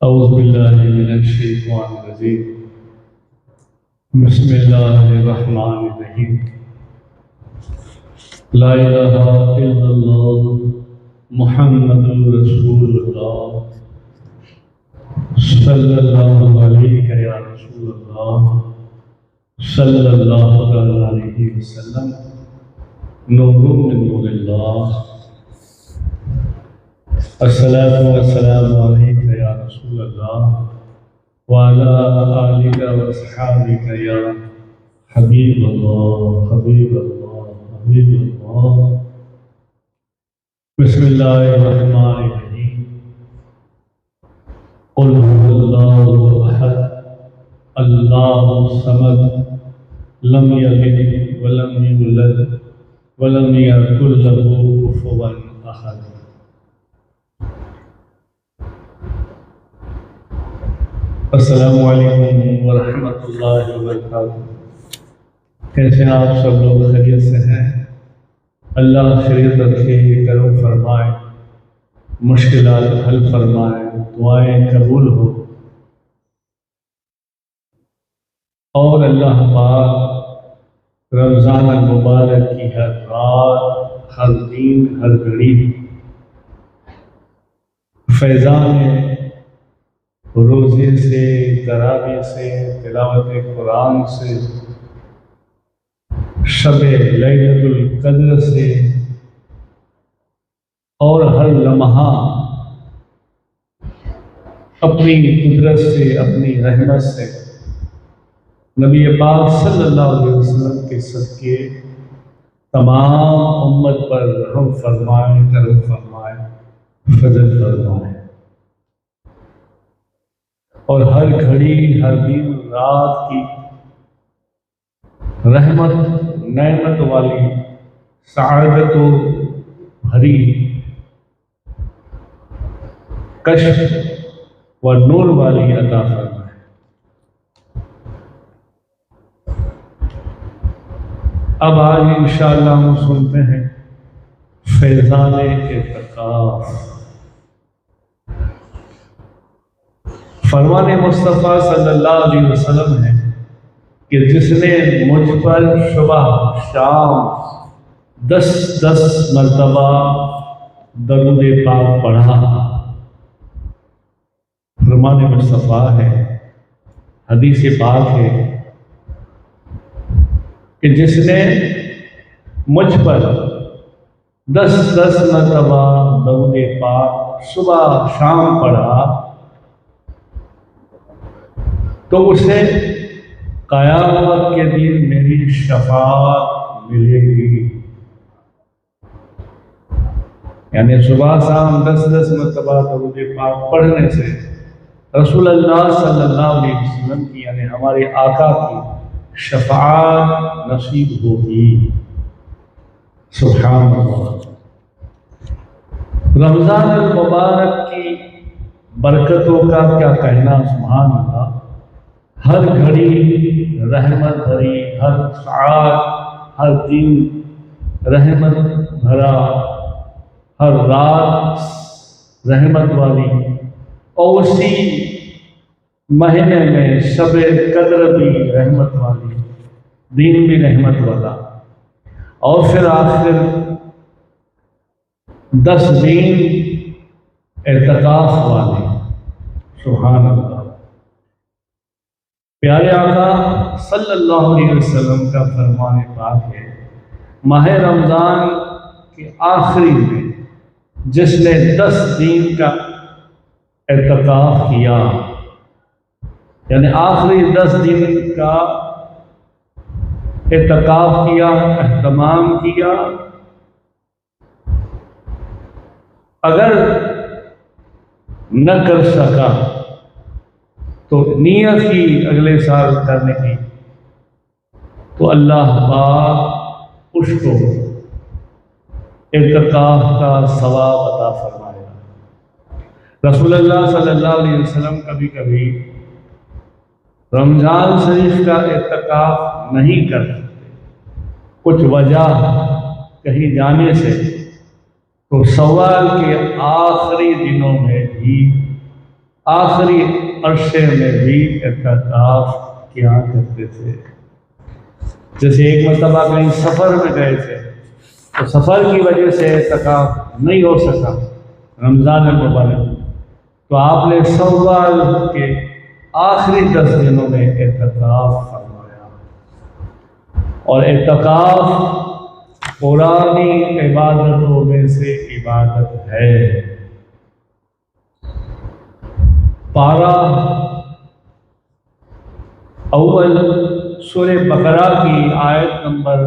أعوذ بالله من الشيطان الرجيم بسم الله الرحمن الرحيم لا إله إلا الله محمد رسول الله صلى الله عليك يا رسول الله صلى الله عليه وسلم نور من نور الله الصلاة والسلام عليك يا رسول الله وعلى آلك وأصحابك يا حبيب الله حبيب الله حبيب الله بسم الله الرحمن الرحيم قل هو الله أحد الله الصمد لم يلد ولم يولد ولم يكن له كفوا أحد. السلام علیکم ورحمۃ اللہ وبرکاتہ. کیسے ہیں آپ سب لوگ؟ خیریت سے ہیں؟ اللہ خیریت رکھے، کرم فرمائے، مشکلات حل فرمائے، دعائیں قبول ہو، اور اللہ پاک رمضان المبارک کی ہر رات، ہر دن، ہر گھڑی فیضان روزے سے، تراویح سے، تلاوت قرآن سے، شب لیلۃ القدر سے، اور ہر لمحہ اپنی قدرت سے، اپنی رحمت سے نبی پاک صلی اللہ علیہ وسلم کے صدقے تمام امت پر رحم فرمائے، کرم فرمائے، فضل فرمائے، اور ہر گھڑی، ہر دن، رات کی رحمت، نعمت والی، سعادت و بھری، کشف و نور والی عطا فرمائے. اب آج انشاءاللہ ہم سنتے ہیں فیضان اعتکاف. فرمان مصطفیٰ صلی اللہ علیہ وسلم ہے کہ جس نے مجھ پر صبح شام 10 مرتبہ درود پاک پڑھا، فرمان مصطفیٰ ہے، حدیث پاک ہے کہ جس نے مجھ پر 10 مرتبہ درود پاک صبح شام پڑھا تو اسے قیامت کے دن میری شفاعت ملے گی. یعنی صبح شام 10 مرتبہ درود پاک پڑھنے سے رسول اللہ صلی اللہ علیہ وسلم کی، یعنی ہمارے آقا کی شفاعت نصیب ہوگی. سبحان اللہ. رمضان المبارک کی برکتوں کا کیا کہنا، سبحان اللہ. ہر گھڑی رحمت بھری، ہر ساعت، ہر دن رحمت بھرا، ہر رات رحمت والی، اور اسی مہینے میں شب قدر بھی رحمت والی، دین بھی رحمت والا، اور پھر آخر 10 دن اعتکاف والے. سبحان اللہ. پیارے آقا صلی اللہ علیہ وسلم کا فرمان پاک ہے، ماہ رمضان کے آخری میں جس نے 10 دن کا اعتکاف کیا، یعنی آخری 10 دن کا اعتکاف کیا، اہتمام کیا، اگر نہ کر سکا تو نیت کی اگلے سال کرنے کی، تو اللہ پاک اس کو اعتکاف کا ثواب عطا فرمائے گا. رسول اللہ صلی اللہ علیہ وسلم کبھی کبھی رمضان شریف کا اعتکاف نہیں کر سکتے، کچھ وجہ کہیں جانے سے، تو سوال کے آخری دنوں میں بھی آخری عرصے میں بھی اعتکاف کیا کرتے تھے۔ جیسے ایک مرتبہ کہیں سفر میں گئے تھے تو سفر کی وجہ سے اعتکاف نہیں ہو سکا رمضان المبارک، تو آپ نے شوال کے آخری 10 دنوں میں اعتکاف فرمایا۔ اور اعتکاف پرانی عبادتوں میں سے عبادت ہے۔ پارہ اول سورہ بقرہ کی آیت نمبر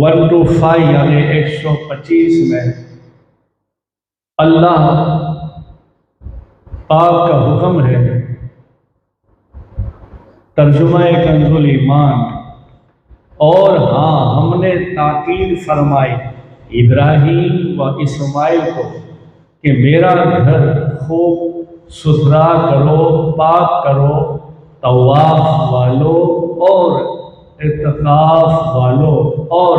125 یعنی 125 میں اللہ پاک کا حکم ہے، ترجمہ کنز الایمان، اور ہاں ہم نے تاکید فرمائی ابراہیم و اسماعیل کو کہ میرا گھر خوب ستھرا کرو، پاک کرو، طواف والو اور اعتکاف والو اور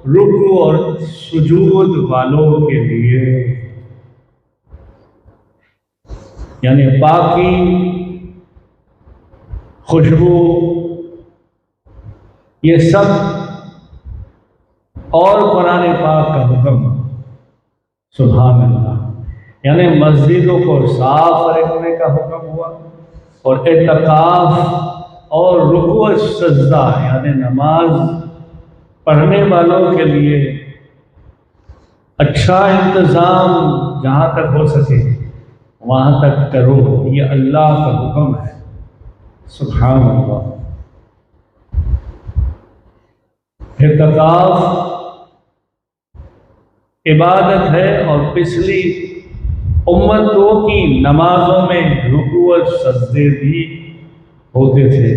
رکوع اور سجود والوں کے لیے، یعنی پاکی، خوشبو، یہ سب اور قرآن پاک کا حکم، سبحان اللہ، یعنی مسجدوں کو صاف رکھنے کا حکم ہوا، اور اعتکاف اور رکوع سجدہ یعنی نماز پڑھنے والوں کے لیے اچھا انتظام جہاں تک ہو سکے وہاں تک کرو، یہ اللہ کا حکم ہے، سبحان اللہ۔ اعتکاف عبادت ہے، اور پچھلی امتوں کی نمازوں میں رکوع اور سجدے بھی ہوتے تھے۔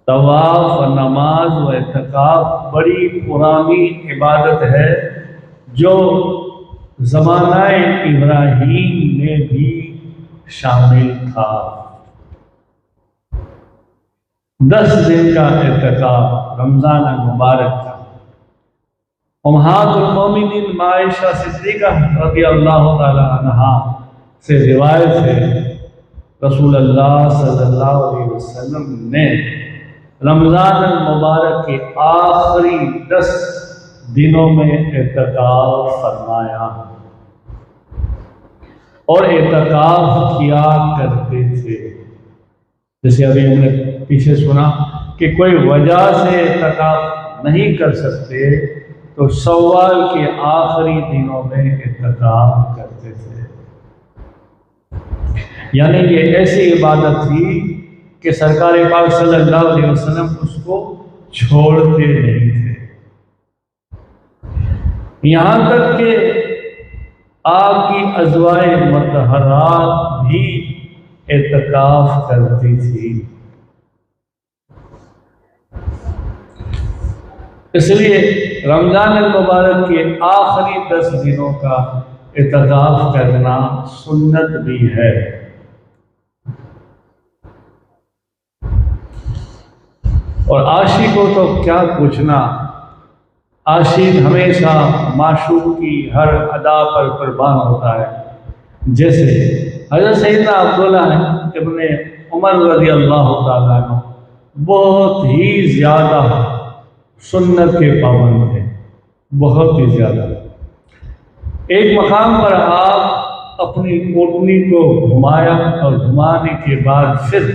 طواف و نماز و اعتکاف بڑی پرانی عبادت ہے جو زمانہ ابراہیم میں بھی شامل تھا۔ 10 دن کا اعتکاف رمضان المبارک کا۔ امہات المومنین عائشہ صدیقہ رضی اللہ تعالی عنہا سے روایت ہے، رسول اللہ صلی اللہ علیہ وسلم نے رمضان المبارک کے آخری 10 دنوں میں اعتکاف فرمایا، اور اعتکاف کیا کرتے تھے۔ جیسے ابھی ہم نے پیچھے سنا کہ کوئی وجہ سے اعتکاف نہیں کر سکتے تو شوال کے آخری دنوں میں اعتکاف کرتے تھے، یعنی یہ ایسی عبادت تھی کہ سرکار پاک صلی اللہ علیہ وسلم اس کو چھوڑتے نہیں تھے، یہاں تک کہ آپ کی ازواج مطہرات بھی اعتکاف کرتی تھی۔ اس لیے رمضان المبارک کے آخری 10 دنوں کا اعتکاف کرنا سنت بھی ہے۔ اور عاشق کو تو کیا پوچھنا، عاشق ہمیشہ معشوق کی ہر ادا پر قربان ہوتا ہے۔ جیسے حضرت سیدنا عبداللہ ابن عمر رضی اللہ تعالیٰ عنہ بہت ہی زیادہ سنت کے پابند تھے، بہت ہی زیادہ۔ ایک مقام پر آپ اپنی اونٹنی کو گھمایا، اور گھمانے کے بعد پھر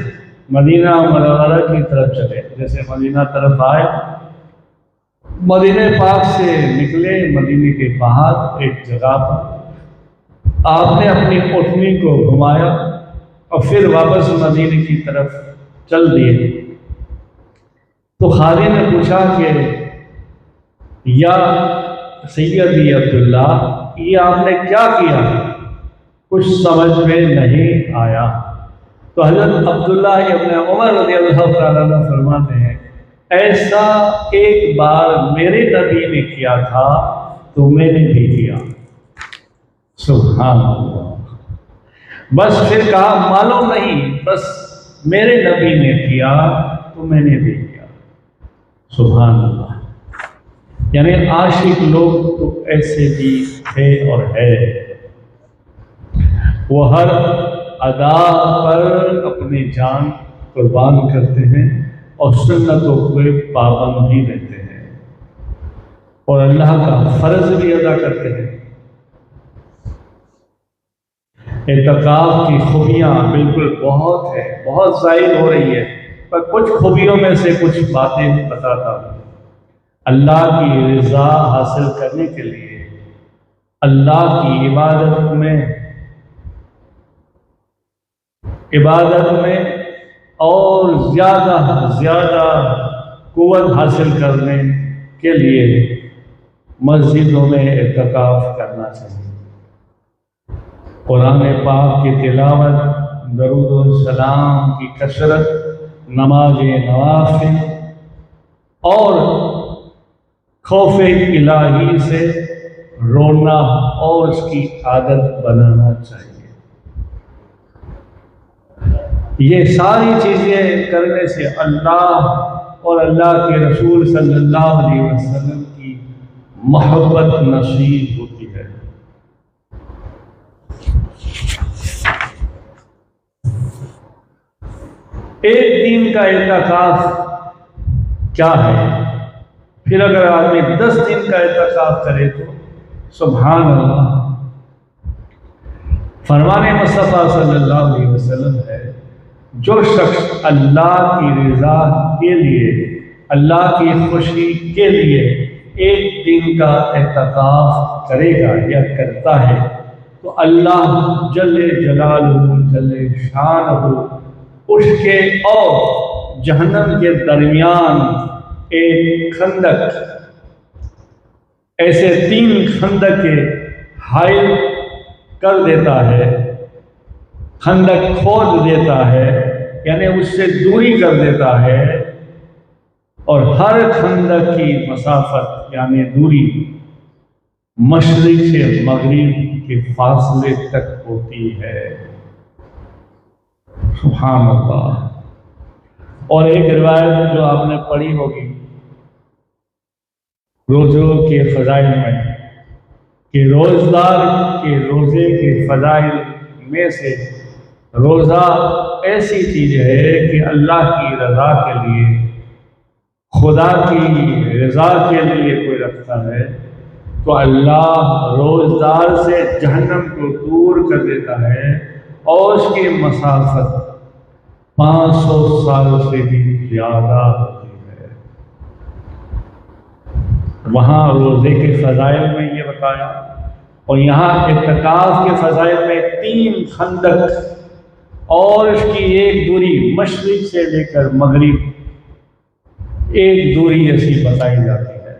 مدینہ منورہ کی طرف چلے۔ جیسے مدینہ طرف آئے، مدینہ پاک سے نکلے، مدینہ کے باہر ایک جگہ پر آپ نے اپنی اونٹنی کو گھمایا اور پھر واپس مدینہ کی طرف چل دیے۔ تو خادم نے پوچھا کہ یا سیدی عبداللہ، یہ آپ نے کیا کیا؟ کچھ سمجھ میں نہیں آیا۔ تو حضرت عبداللہ ابن عمر رضی اللہ تعالیٰ عنہ فرماتے ہیں، ایسا ایک بار میرے نبی نے کیا تھا تو میں نے بھی کیا۔ سبحان اللہ۔ بس پھر کہا معلوم نہیں، بس میرے نبی نے کیا تو میں نے بھی کیا۔ سبحان اللہ۔ یعنی عاشق لوگ تو ایسے بھی تھے اور ہے۔ وہ ہر ادا پر اپنی جان قربان کرتے ہیں اور سنتوں کے پابند بھی رہتے ہیں اور اللہ کا فرض بھی ادا کرتے ہیں۔ اعتکاف کی خوبیاں بالکل بہت ہے، بہت ظاہر ہو رہی ہے، پر کچھ خوبیوں میں سے کچھ باتیں بتاتا ہوں۔ اللہ کی رضا حاصل کرنے کے لیے اللہ کی عبادت میں اور زیادہ قوت حاصل کرنے کے لیے مسجدوں میں اعتکاف کرنا چاہیے۔ قرآن پاک کی تلاوت، درود و سلام کی کثرت، نماز نوافل اور خوف الہی سے رونا اور اس کی عادت بنانا چاہیے۔ یہ ساری چیزیں کرنے سے اللہ اور اللہ کے رسول صلی اللہ علیہ وسلم کی محبت نصیب ہوتی ہے۔ ایک دن کا اعتکاف کیا ہے؟ پھر اگر آدمی 10 دن کا اعتکاف کرے تو سبحان اللہ۔ فرمان مصطفیٰ صلی اللہ علیہ وسلم ہے، جو شخص اللہ کی رضا کے لیے، اللہ کی خوشی کے لیے ایک دن کا اعتکاف کرے گا یا کرتا ہے تو اللہ جل جلالہ جل شانہ اس کے اور جہنم کے درمیان ایک خندق، ایسے 3 خندق کے حائل کر دیتا ہے، خندق کھود دیتا ہے، یعنی اس سے دوری کر دیتا ہے، اور ہر خندق کی مسافت یعنی دوری مشرق سے مغرب کے فاصلے تک ہوتی ہے۔ سبحان اللہ۔ اور ایک روایت جو آپ نے پڑھی ہوگی روزوں کے فضائل میں، کہ روزدار کے روزے کے فضائل میں سے روزہ ایسی چیز ہے کہ اللہ کی رضا کے لیے، خدا کی رضا کے لیے کوئی رکھتا ہے تو اللہ روزدار سے جہنم کو دور کر دیتا ہے اور اس کی مسافت 500 سال سے بھی زیادہ ہوتی ہے۔ وہاں روزے کے فضائل میں یہ بتایا، اور یہاں اعتکاف کے فضائل میں 3 خندق اور اس کی ایک دوری مشرق سے لے کر مغرب، ایک دوری ایسی بتائی جاتی ہے،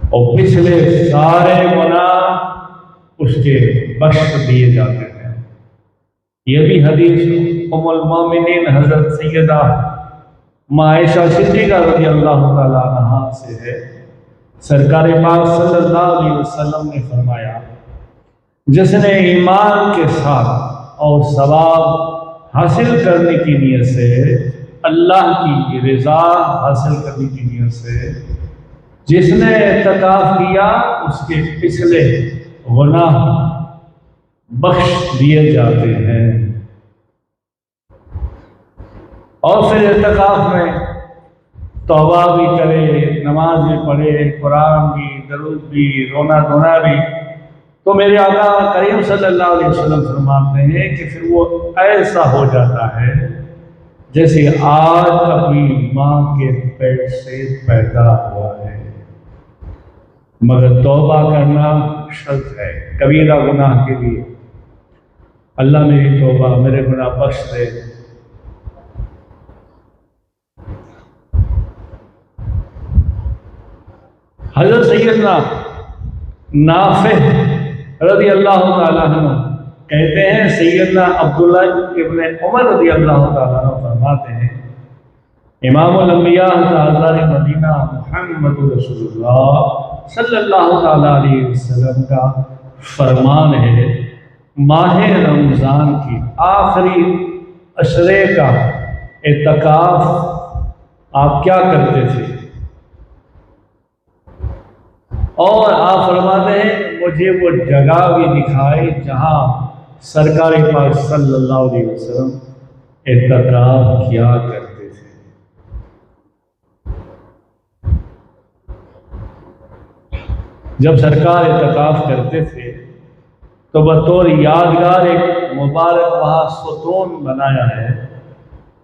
اور پچھلے سارے گناہ اس کے بخش دیے جاتے ہیں۔ یہ بھی حدیث ام المومنین حضرت سیدہ عائشہ صدیقہ رضی اللہ تعالیٰ عنہا سے ہے۔ سرکار پاک صلی اللہ علیہ وسلم نے فرمایا، جس نے ایمان کے ساتھ اور ثواب حاصل کرنے کی نیت سے، اللہ کی رضا حاصل کرنے کی نیت سے جس نے اعتکاف کیا، اس کے پچھلے گناہ بخش دیے جاتے ہیں۔ اور پھر اعتکاف میں توبہ بھی کرے، نماز بھی پڑھے، قرآن بھی، درود بھی، رونا دھونا بھی، تو میرے آقا کریم صلی اللہ علیہ وسلم فرماتے ہیں کہ پھر وہ ایسا ہو جاتا ہے جیسے آج اپنی ماں کے پیٹ سے پیدا ہوا ہے۔ مگر توبہ کرنا شرط ہے کبیرہ گناہ کے لیے۔ اللہ میری توبہ، میرے گناہ بخش دے۔ حضرت سیدنا نافع رضی اللہ تعالیٰ عنہ کہتے ہیں، سیدنا عبداللہ ابن عمر رضی اللہ تعالیٰ عنہ فرماتے ہیں، امام الانبیاء تاجدار مدینہ محمد رسول اللہ صلی اللہ تعالیٰ علیہ وسلم کا فرمان ہے، ماہ رمضان کی آخری عشرے کا اعتکاف آپ کیا کرتے تھے؟ اور آپ فرماتے ہیں، مجھے وہ جگہ بھی دکھائی جہاں سرکار پاک صلی اللہ علیہ وسلم اعتکاف کیا کرتے تھے۔ جب سرکار اعتکاف کرتے تھے تو بطور یادگار ایک مبارک وہاں ستون بنایا ہے،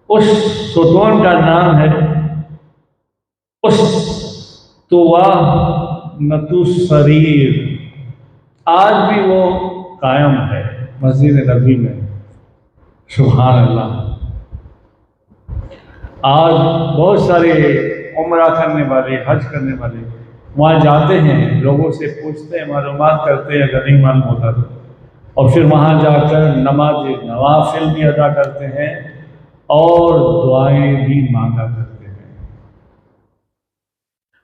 اس ستون کا نام ہے اسطوانۃ السریر۔ آج بھی وہ قائم ہے مسجد نبوی میں۔ سبحان اللہ۔ آج بہت سارے عمرہ کرنے والے، حج کرنے والے وہاں جاتے ہیں، لوگوں سے پوچھتے ہیں، معلومات کرتے ہیں، اگر نہیں معلوم ہوتا تو، اور پھر وہاں جا کر نماز نوافل بھی ادا کرتے ہیں اور دعائیں بھی مانگا کرتے ہیں۔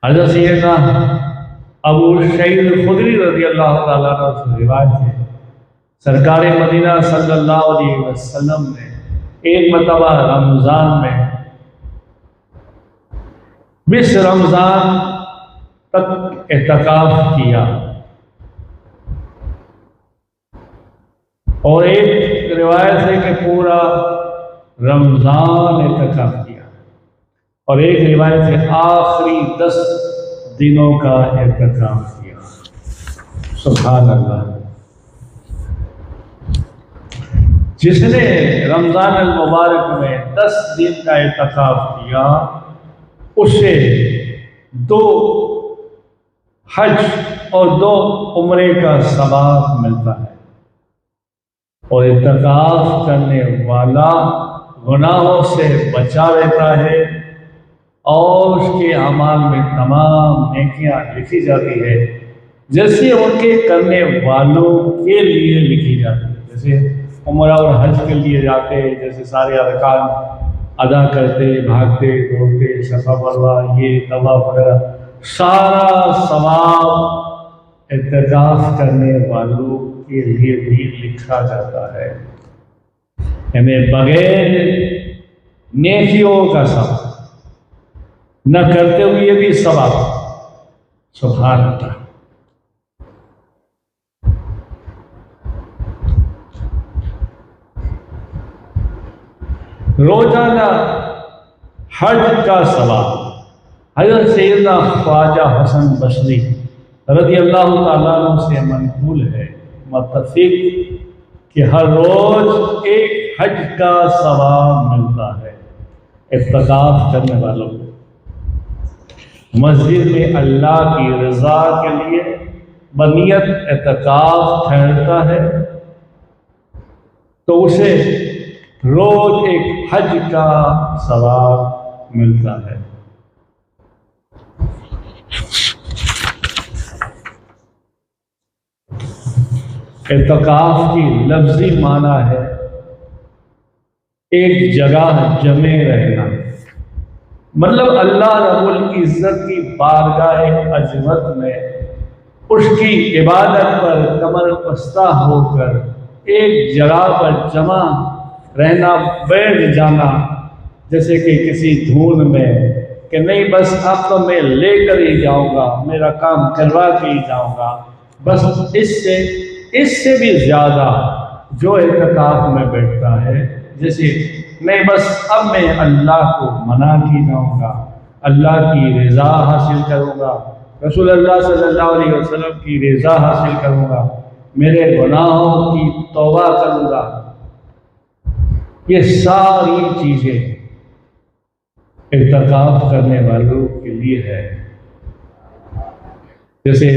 حضرت سیدنا ابو سعید الخدری رضی اللہ تعالیٰ عنہ سے روایت ہے، سرکار مدینہ صلی اللہ علیہ وسلم نے ایک مرتبہ رمضان میں 20 رمضان تک اعتکاف کیا، اور ایک روایت ہے کہ پورا رمضان اعتکاف کیا، اور ایک روایت ہے آخری 10 دنوں کا اعتکاف کیا۔ سبحان اللہ۔ جس نے رمضان المبارک میں 10 دن کا اعتکاف کیا، اسے 2 حج اور 2 عمرے کا ثواب ملتا ہے، اور اعتکاف کرنے والا گناہوں سے بچا رہتا ہے، اور اس کے اعمال میں تمام نیکیاں لکھی جاتی ہے جیسے ان کے کرنے والوں کے لیے لکھی جاتی ہے۔ جیسے عمرہ اور حج کے لیے جاتے، جیسے سارے ارکان ادا کرتے، بھاگتے دوڑتے، صفا مروا، یہ طواف وغیرہ، سارا ثواب اعتکاف کرنے والوں کے لیے بھی لکھا جاتا ہے، یعنی بغیر نیکیوں کا ثواب، نہ کرتے ہوئے بھی ثواب۔ سبحان اللہ۔ روزانہ حج کا ثواب۔ حضرت سیدنا خواجہ حسن بصری رضی اللہ تعالیٰ عنہ سے منقول ہے، متفق کہ ہر روز ایک حج کا ثواب ملتا ہے اعتکاف کرنے والوں کو۔ مسجد میں اللہ کی رضا کے لیے بنیت اعتکاف ٹھہرتا ہے تو اسے روز ایک حج کا ثواب ملتا ہے۔ اعتکاف کی لفظی معنی ہے ایک جگہ جمع رہنا، مطلب اللہ رب العزت کی بارگاہ عظمت میں اس کی عبادت پر کمر بستہ ہو کر ایک جگہ پر جمع رہنا، بیٹھ جانا، جیسے کہ کسی دھون میں کہ نہیں بس اب تو میں لے کر ہی جاؤں گا، میرا کام کروا کے ہی جاؤں گا، بس اس سے بھی زیادہ جو اعتکاف میں بیٹھتا ہے، جیسے نہیں بس اب میں اللہ کو منا کے جاؤں گا، اللہ کی رضا حاصل کروں گا، رسول اللہ صلی اللہ علیہ وسلم کی رضا حاصل کروں گا، میرے گناہوں کی توبہ کروں گا، یہ ساری چیزیں اعتکاف کرنے والوں کے لیے ہے۔ جیسے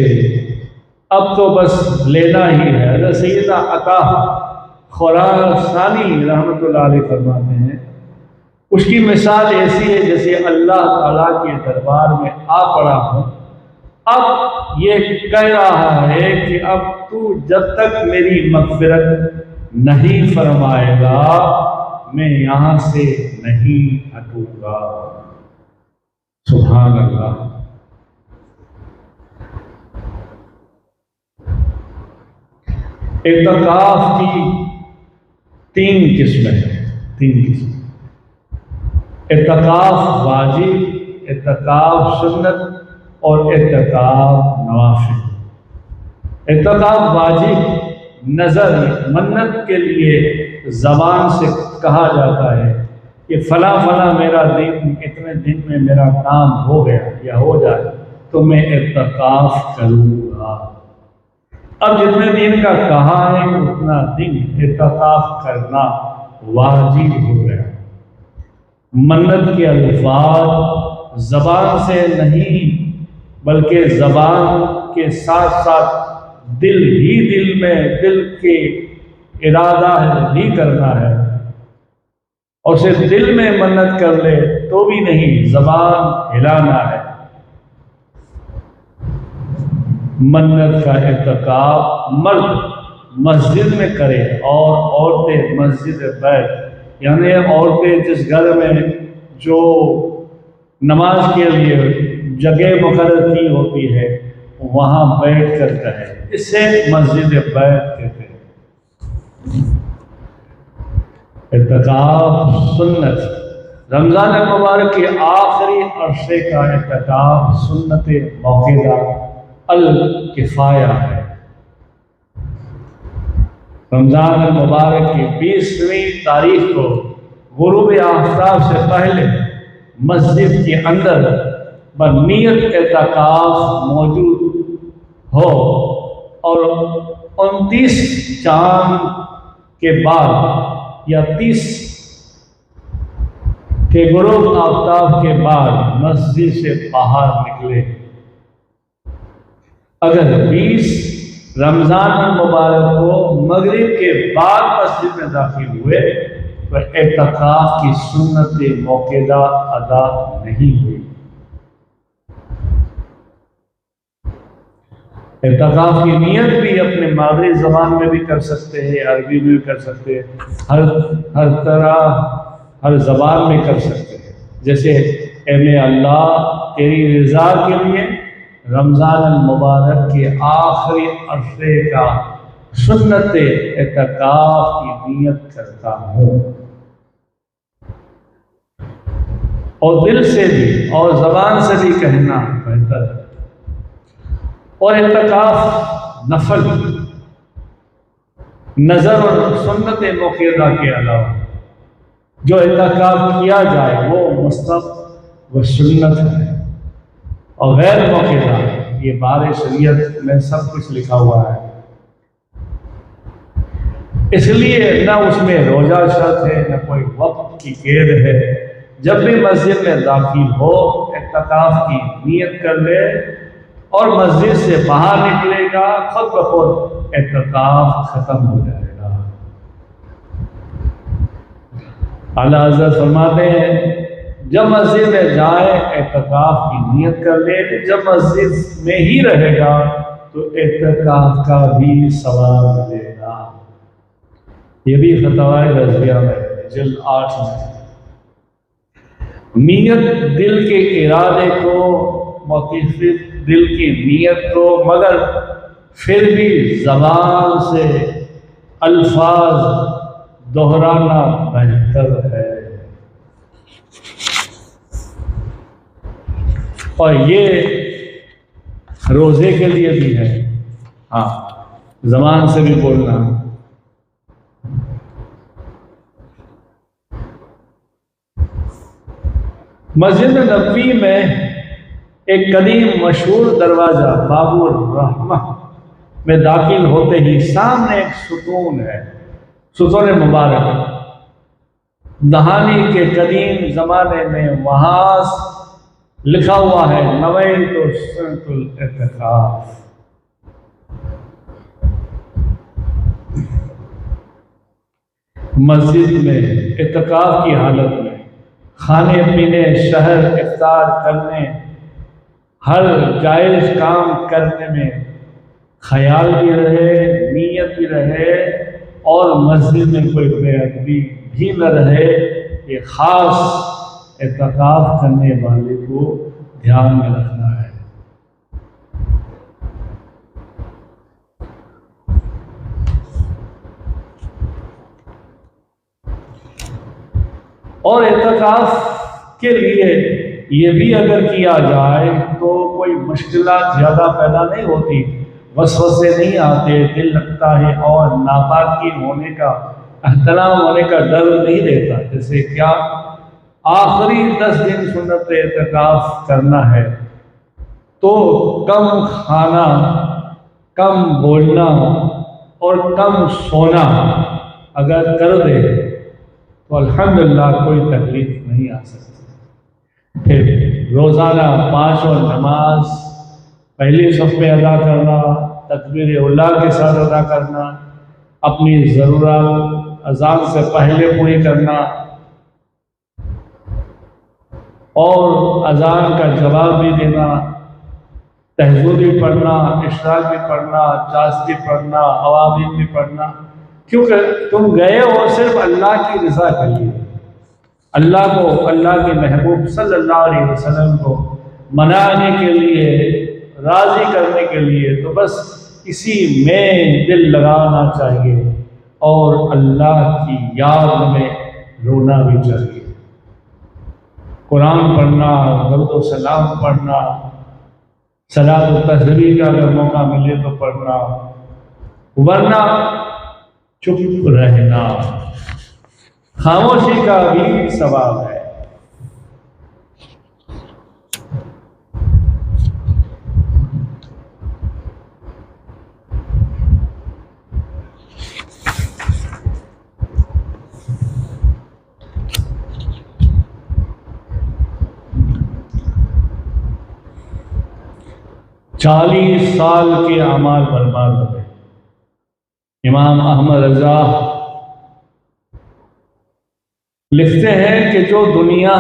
اب تو بس لینا ہی ہے۔ حضرت سیدنا عطا خراسانی رحمۃ اللہ علیہ فرماتے ہیں، اس کی مثال ایسی ہے جیسے اللہ تعالیٰ کے دربار میں آ پڑا ہوں، اب یہ کہہ رہا ہے کہ اب تو جب تک میری مغفرت نہیں فرمائے گا میں یہاں سے نہیں ہٹوں گا۔ سبحان اللہ۔ اعتکاف کی 3 قسمیں ہیں، 3 قسمیں: اعتکاف واجب، اعتکاف سنت اور اعتکاف نوافل۔ اعتکاف واجب نظر منت کے لیے زبان سے کہا جاتا ہے کہ فلاں فلاں میرا دن اتنے دن میں میرا کام ہو گیا یا ہو جائے تو میں اعتکاف کروں گا۔ اب جتنے دن کا کہا ہے اتنا دن اعتکاف کرنا واجب ہو گیا۔ منت کے الفاظ زبان سے نہیں بلکہ زبان کے ساتھ ساتھ دل میں دل کے ارادہ بھی کرنا ہے، اور صرف دل میں منت کر لے تو بھی نہیں، زبان ہلانا ہے۔ منت کا اعتکاف مرد مسجد میں کرے اور عورتیں مسجد بیت، یعنی عورتیں جس گھر میں جو نماز کے لیے جگہ مقرر کی ہوتی ہے وہاں بیٹھ کر کہے، اس سے مسجد بیت کہتے ہیں۔ اعتکاف سنت، رمضان المبارک کے آخری عرصے کا اعتکاف سنت موقعہ الکفایہ ہے۔ رمضان المبارک کی 20ویں تاریخ کو غروب آفتاب سے پہلے مسجد کے اندر بنیت اعتکاف موجود ہو، اور 29 چاند کے بعد یا 30 کے غروب آفتاب کے بعد مسجد سے باہر نکلے۔ اگر 20 رمضان المبارک کو مغرب کے بعد مسجد میں داخل ہوئے تو اعتکاف کی سنت موقعہ ادا نہیں ہوئی۔ اعتکاف کی نیت بھی اپنے مادری زبان میں بھی کر سکتے ہیں، عربی میں بھی کر سکتے ہیں، ہر طرح ہر زبان میں کر سکتے ہیں۔ جیسے اے میں اللہ تیری رضا کے لیے رمضان المبارک کے آخری عرصے کا سنت اعتکاف کی نیت کرتا ہوں، اور دل سے بھی اور زبان سے بھی کہنا بہتر ہے۔ اور اعتکاف نفل، نظر اور سنت موقعہ کے علاوہ جو اعتکاف کیا جائے وہ مستحب و سنت ہے، اور غیر موقعہ یہ بار شریعت میں سب کچھ لکھا ہوا ہے، اس لیے نہ اس میں روزہ شرط ہے نہ کوئی وقت کی قید ہے۔ جب بھی مسجد میں داخل ہو اعتکاف کی نیت کر لے اور مسجد سے باہر نکلے گا، خود بخود اعتکاف ختم ہو جائے گا۔ اعلیٰ حضرت فرماتے ہیں جب مسجد میں جائے اعتکاف کی نیت کر لے، جب مسجد میں ہی رہے گا تو اعتکاف کا بھی ثواب ملے گا۔ یہ بھی فتاوی رضویہ میں جلد 8 میں۔ نیت دل کے ارادے کو، موقف دل کی نیت کو، مگر پھر بھی زبان سے الفاظ دہرانا بہتر ہے، اور یہ روزے کے لیے بھی ہے۔ ہاں، زبان سے بھی بولنا۔ مسجد نبوی میں ایک قدیم مشہور دروازہ باب الرحمہ میں داخل ہوتے ہی سامنے ایک ستون ہے، ستون مبارک۔ دہانی کے قدیم زمانے میں وہاں لکھا ہوا ہے نویت سنت الاعتکاف۔ مسجد میں اعتکاف کی حالت میں کھانے پینے، شہر افطار کرنے، ہر جائز کام کرنے میں خیال بھی رہے، نیت بھی رہے، اور مسجد میں کوئی بے ادبی بھی نہ رہے، یہ خاص اعتکاف کرنے والے کو دھیان میں رکھنا ہے۔ اور اعتکاف کے لیے یہ بھی اگر کیا جائے تو کوئی مشکلات زیادہ پیدا نہیں ہوتی، وسوسے نہیں آتے، دل لگتا ہے اور ناپاکی ہونے کا، احترام ہونے کا ڈر نہیں رہتا۔ جیسے کیا آخری 10 دن سنت اعتکاف کرنا ہے تو کم کھانا، کم بولنا اور کم سونا اگر کر دے تو الحمدللہ کوئی تکلیف نہیں آ سکتی۔ پھر روزانہ 5 نماز پہلی صف میں ادا کرنا، تکبیر اولیٰ کے ساتھ ادا کرنا، اپنی ضرورت اذان سے پہلے پوری کرنا اور اذان کا جواب بھی دینا، تہجد بھی پڑھنا، اشراق بھی پڑھنا، چاشت بھی پڑھنا، عوامین بھی پڑھنا، کیونکہ تم گئے ہو صرف اللہ کی رضا کے لیے، اللہ کو، اللہ کے محبوب صلی اللہ علیہ وسلم کو منانے کے لیے، راضی کرنے کے لیے، تو بس اسی میں دل لگانا چاہیے اور اللہ کی یاد میں رونا بھی چاہیے۔ قرآن پڑھنا، درود و سلام پڑھنا، صلاۃ و تسبیح کا اگر موقع ملے تو پڑھنا، ورنہ چپ رہنا، خاموشی کا بھی ثواب ہے۔ چالیس سال کے اعمال برباد ہو گئے۔ امام احمد رضا لکھتے ہیں کہ جو دنیا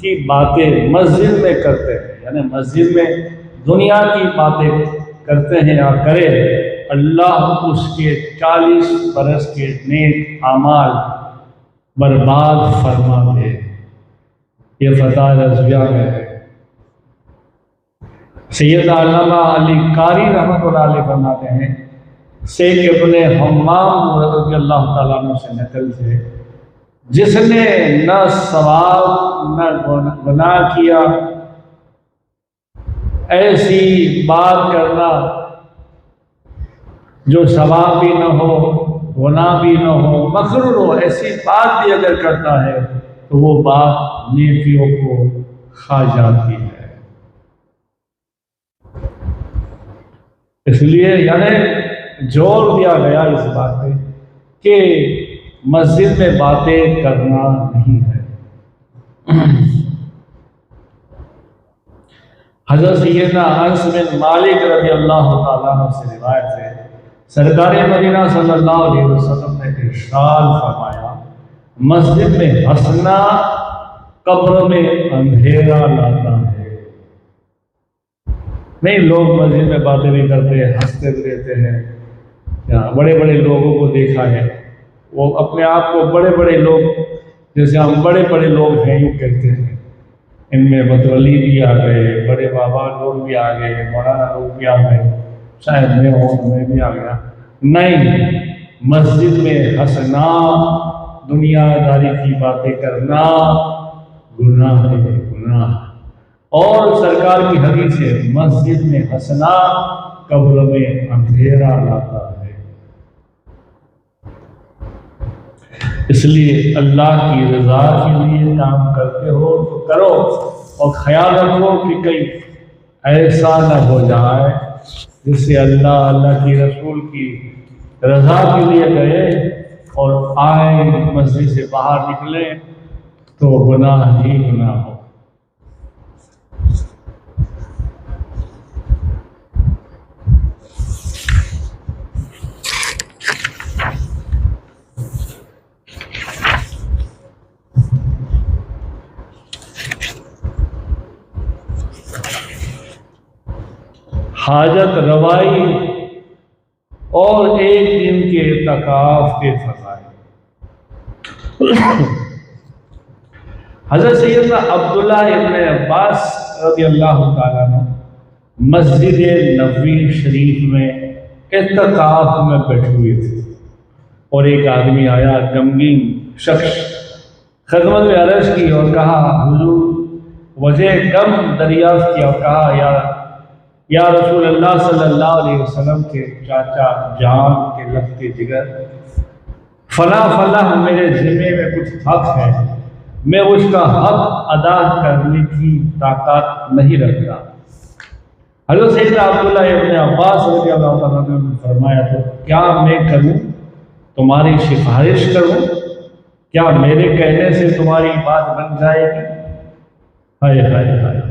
کی باتیں مسجد میں کرتے ہیں، یعنی مسجد میں دنیا کی باتیں کرتے ہیں یا کرے، اللہ اس کے 40 برس کے نیک اعمال برباد فرما دے۔ یہ فتح رضویہ میں ہے۔ سید علامہ علی قاری رحمۃ اللہ علیہ فرماتے ہیں، شیخ ابن حمام رضی اللہ تعالیٰ عنہ سے نقل سے، جس نے نہ ثواب نہ گناہ کیا، ایسی بات کرنا جو ثواب بھی نہ ہو، گناہ بھی نہ ہو، مغرور ہو، ایسی بات بھی اگر کرتا ہے تو وہ بات نیکیوں کو کھا جاتی ہے۔ اس لیے یعنی زور دیا گیا اس بات پہ کہ مسجد میں باتیں کرنا نہیں ہے۔ حضرت سیدنا انس بن مالک رضی اللہ تعالیٰ عنہ سے روایت ہے، سرکار مدینہ صلی اللہ علیہ وسلم نے ارشاد فرمایا، مسجد میں ہنسنا قبر میں اندھیرا لاتا ہے۔ نہیں، لوگ مسجد میں باتیں بھی کرتے ہیں، ہنستے بھی رہتے ہیں۔ یہاں بڑے بڑے لوگوں کو دیکھا ہے، وہ اپنے آپ کو بڑے بڑے لوگ، جیسے ہم بڑے بڑے لوگ ہیں یوں کہتے ہیں، ان میں متولی بھی آ گئے، بڑے بابا لوگ بھی آ گئے، مولانا لوگ بھی آ گئے، شاید میں ہوں، میں بھی آ گیا۔ نہیں، مسجد میں ہنسنا، دنیا داری کی باتیں کرنا گناہ ہے، گناہ۔ اور سرکار کی حدیث ہے، مسجد میں ہنسنا قبر میں اندھیرا لاتا ہے۔ اس لیے اللہ کی رضا کے لیے کام کرتے ہو تو کرو، اور خیال رکھو کہ کہیں ایسا نہ ہو جائے جس سے اللہ کی رسول کی رضا کے لیے گئے اور آئے مسجد سے باہر نکلے تو گناہ ہی گناہ ہو۔ حاجت روائی اور ایک دن کے اعتکاف کے فضائل۔ حضرت سیدنا عبداللہ ابن عباس رضی اللہ تعالیٰ عنہ مسجد نبوی شریف میں اعتکاف میں بیٹھے ہوئے تھے، اور ایک آدمی آیا، غمگین شخص، خدمت میں عرض کی اور کہا، حضور وجہ غم دریافت کیا اور کہا، یا یا رسول اللہ صلی اللہ علیہ وسلم کے چاچا جان کے لفظ جگر، فلاں فلاں میرے ذمے میں کچھ حق ہے، میں اس کا حق ادا کرنے کی طاقت نہیں رکھتا۔ حضرت سیدنا عبداللہ ابن عباس رضی اللہ تعالیٰ عنہ نے فرمایا تو کیا میں کروں، تمہاری سفارش کروں، کیا میرے کہنے سے تمہاری بات بن جائے گی؟ ہائے ہائے ہائے،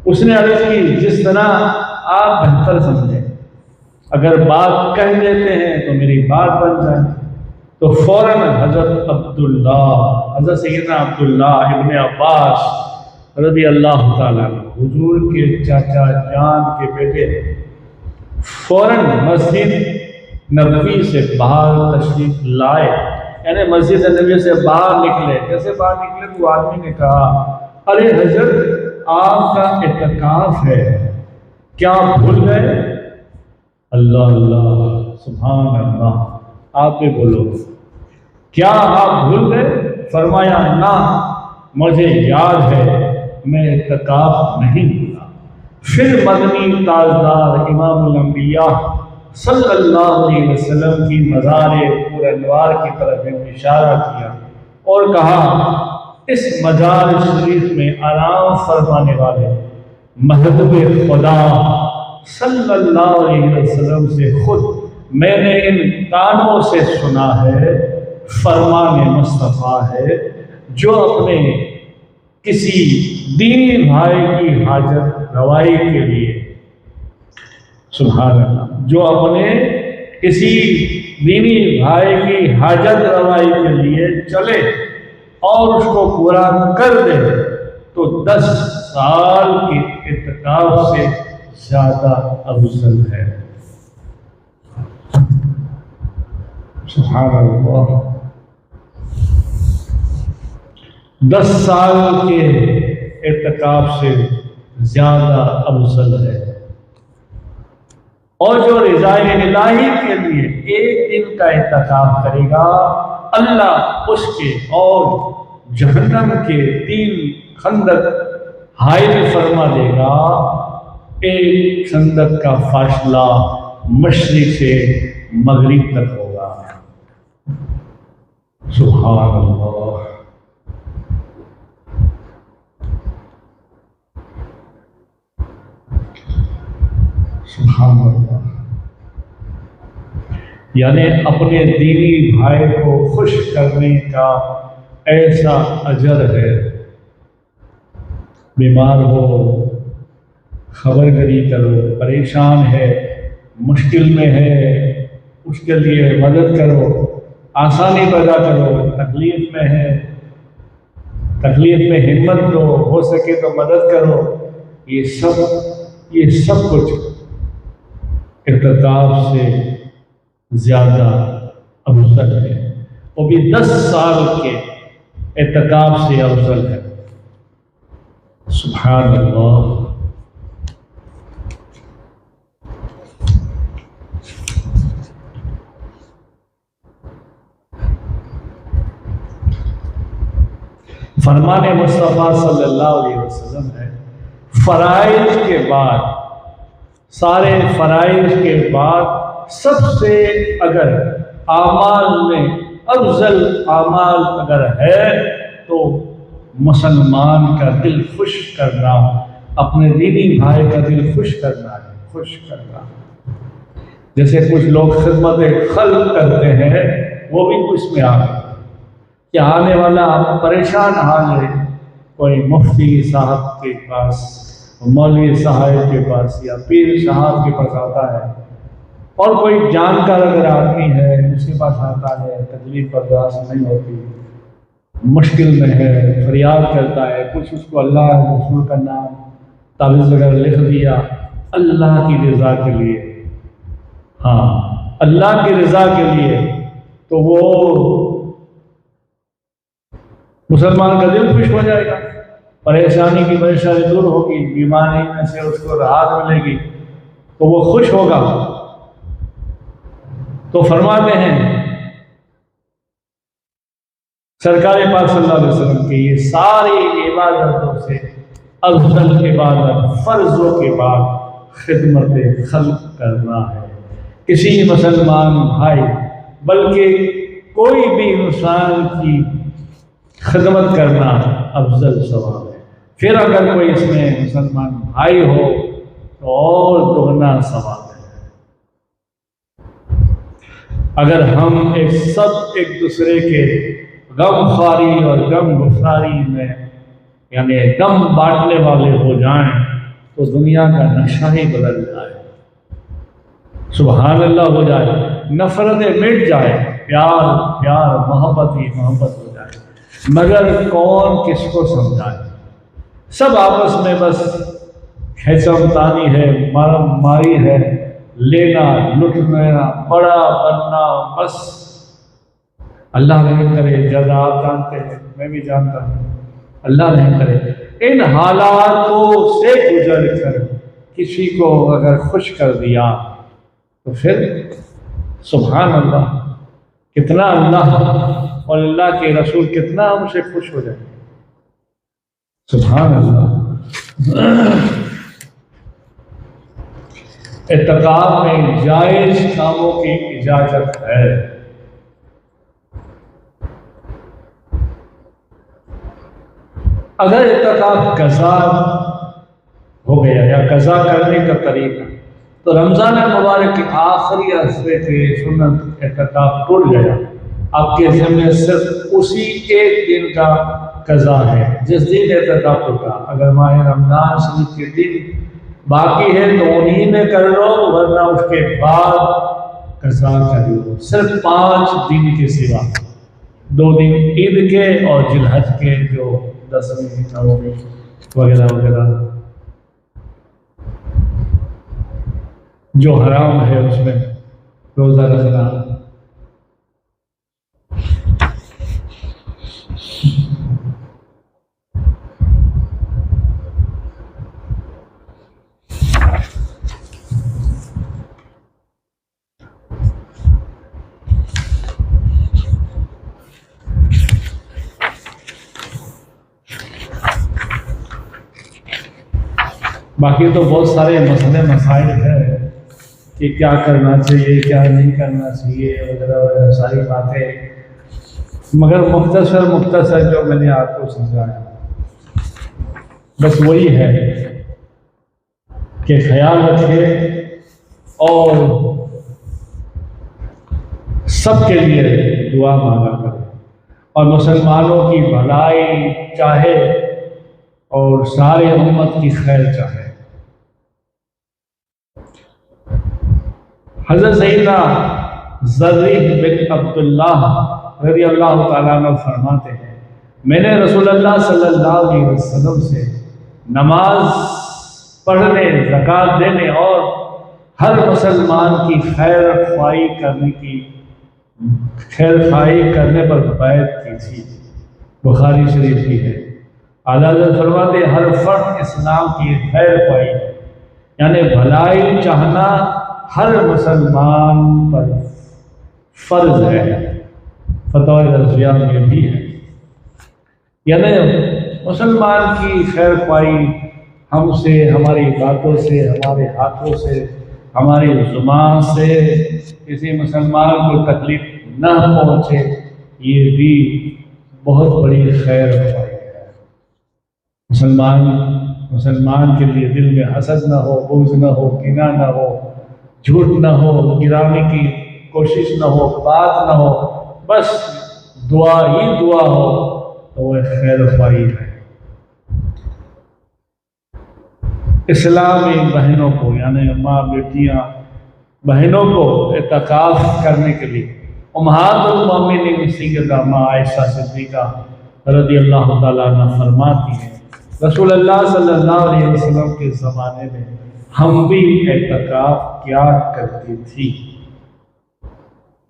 اس نے عرض کی جس طرح آپ بہتر سمجھیں، اگر بات کہہ دیتے ہیں تو میری بات بن جائے۔ تو فوراً حضرت سیدنا عبداللہ ابن عباس رضی اللہ تعالیٰ عنہ، حضور کے چاچا جان کے بیٹے، فوراً مسجد نبوی سے باہر تشریف لائے، یعنی مسجد نبوی سے باہر نکلے۔ جیسے باہر نکلے تو آدمی نے کہا ارے حضرت آپ کا اعتکاف ہے، کیا بھول گئے؟ اللہ اللہ، سبحان اللہ، آپ بھی بولو، کیا آپ بھول گئے؟ فرمایا نہ، مجھے یاد ہے، میں اعتکاف نہیں بھولا۔ پھر مدنی تاجدار امام الانبیاء صلی اللہ علیہ وسلم کی مزار پر انوار کی طرف اشارہ کیا اور کہا اس مزار شریف میں آرام فرمانے والے محبوب خدا صلی اللہ علیہ وسلم سے خود میں نے ان کانوں سے سنا ہے، فرمان مصطفیٰ ہے، جو اپنے کسی دینی بھائی کی حاجت روائی کے لیے، سبحان اللہ، جو اپنے کسی دینی بھائی کی حاجت روائی کے لیے چلے اور اس کو پورا کر دے تو 10 سال کے اعتکاف سے زیادہ افضل ہے۔ سبحان اللہ، 10 سال کے اعتکاف سے زیادہ افضل ہے۔ اور جو رضائے الہی کے لیے 1 دن کا اعتکاف کرے گا، اللہ اس کے اور جہنم کے 3 خندق حائل فرما دے گا۔ 1 خندق کا فاصلہ مشرق سے مغرب تک ہوگا۔ سبحان اللہ، سبحان اللہ، یعنی اپنے دینی بھائی کو خوش کرنے کا ایسا اجر ہے۔ بیمار ہو، خبر گری کرو، پریشان ہے، مشکل میں ہے، اس کے لیے مدد کرو، آسانی پیدا کرو، تکلیف میں ہے، تکلیف میں ہمت دو، ہو سکے تو مدد کرو۔ یہ سب کچھ اعتکاف سے زیادہ افضل ہے، وہ بھی 10 سال کے اعتکاف سے افضل ہے۔ سبحان اللہ، فرمان مصطفیٰ صلی اللہ علیہ وسلم ہے، فرائض کے بعد، سارے فرائض کے بعد سب سے اگر اعمال میں افضل اعمال اگر ہے تو مسلمان کا دل خوش کرنا، اپنے دینی بھائی کا دل خوش کرنا ہے، خوش کرنا۔ جیسے کچھ لوگ خدمت خلق کرتے ہیں، وہ بھی اس میں آ گئے کہ آنے والا پریشان حال ہے، کوئی مفتی صاحب کے پاس، مولوی صاحب کے پاس یا پیر صاحب کے پاس آتا ہے، اور کوئی جانکار اگر آدمی ہے اس کے پاس آتا ہے، تکلیف برداشت نہیں ہوتی، مشکل میں ہے، فریاد کرتا ہے، کچھ اس کو اللہ رسول کا نام تعویذ وغیرہ لکھ دیا اللہ کی رضا کے لیے، ہاں اللہ کی رضا کے لیے، تو وہ مسلمان کا دل خوش ہو جائے گا، پریشانی کی پریشانی دور ہوگی، بیماری میں سے اس کو راحت ملے گی تو وہ خوش ہوگا۔ تو فرماتے ہیں سرکار پاک صلی اللہ علیہ وسلم کی یہ ساری عبادتوں سے افضل عبادت فرضوں کے بعد خدمت خلق کرنا ہے، کسی مسلمان بھائی بلکہ کوئی بھی انسان کی خدمت کرنا افضل ثواب ہے۔ پھر اگر کوئی اس میں مسلمان بھائی ہو تو اور دگنا ثواب ہے۔ اگر ہم سب ایک دوسرے کے غم خواری اور غم گساری میں یعنی غم بانٹنے والے ہو جائیں تو دنیا کا نقشہ ہی بدل جائے، سبحان اللہ ہو جائے، نفرتیں مٹ جائے، پیار محبت ہی محبت ہو جائے۔ مگر کون کس کو سمجھائے؟ سب آپس میں بس کھینچم تانی ہے، مارم ماری ہے، لینا لٹنا بڑا بننا، بس اللہ نہیں کرے، جزا آپ جانتے ہیں، میں بھی جانتا ہوں، اللہ نہیں کرے ان حالاتوں سے گزر کر کسی کو اگر خوش کر دیا تو پھر سبحان اللہ کتنا اللہ اور اللہ کے رسول کتنا ہم سے خوش ہو جائے، سبحان اللہ۔ اعتکاف میں جائز کاموں کی اجازت ہے۔ اگر اعتکاف قضا ہو گیا یا قضا کرنے کا طریقہ، تو رمضان مبارک کے آخری ہفتے کے سنت اعتکاف ٹوٹ گیا، آپ کے ذمہ صرف اسی ایک دن کا قضا ہے جس دن اعتکاف ٹوٹا۔ اگر ماہ رمضان شریف کے دن باقی ہے تو انہی میں کر لو، ورنہ اس کے بعد قضا کر لو، صرف 5 دن کے سوا، 2 دن عید کے اور ذی الحج کے جو 10ویں 9ویں وغیرہ وغیرہ جو حرام ہے اس میں روزہ رکھنا۔ باقی تو بہت سارے مسئلے مسائل ہیں کہ کیا کرنا چاہیے کیا نہیں کرنا چاہیے وغیرہ وغیرہ ساری باتیں، مگر مختصر جو میں نے آپ کو سمجھایا بس وہی ہے کہ خیال رکھے اور سب کے لیے دعا مانگا کرے اور مسلمانوں کی بھلائی چاہے اور سارے امت کی خیر چاہے۔ حضرت سیدنا زريح بن عبداللہ رضی اللہ تعالیٰ عنہ فرماتے ہیں، میں نے رسول اللہ صلی اللہ علیہ وسلم سے نماز پڑھنے، زکوٰۃ دینے اور ہر مسلمان کی خیر خواہی کرنے پر بیعت کی تھی، بخاری شریف کی ہے۔ اعلیٰ حضرت فرماتے ہیں ہر فرد اسلام کی خیر خواہی یعنی بھلائی چاہنا ہر مسلمان پر فرض ہے، فتویٰ رضویہ میں بھی ہے، یعنی مسلمان کی خیر خواہی ہم سے، ہماری باتوں سے، ہمارے ہاتھوں سے، ہماری زبان سے کسی مسلمان کو تکلیف نہ پہنچے، یہ بھی بہت بڑی خیر خواہی ہے۔ مسلمان کے لیے دل میں حسد نہ ہو، بغض نہ ہو، کینہ نہ ہو، جھوٹ نہ ہو، گرانے کی کوشش نہ ہو، بات نہ ہو، بس دعا ہی دعا ہو تو وہ خیر خواہی ہے۔ اسلامی بہنوں کو یعنی ماں بیٹیاں بہنوں کو اعتکاف کرنے کے لیے امہات المومنین سیدہ ماں عائشہ صدیقہ رضی اللہ تعالیٰ عنہ فرماتی ہیں، رسول اللہ صلی اللہ علیہ وسلم کے زمانے میں ہم بھی اعتکاف کیا کرتی تھی،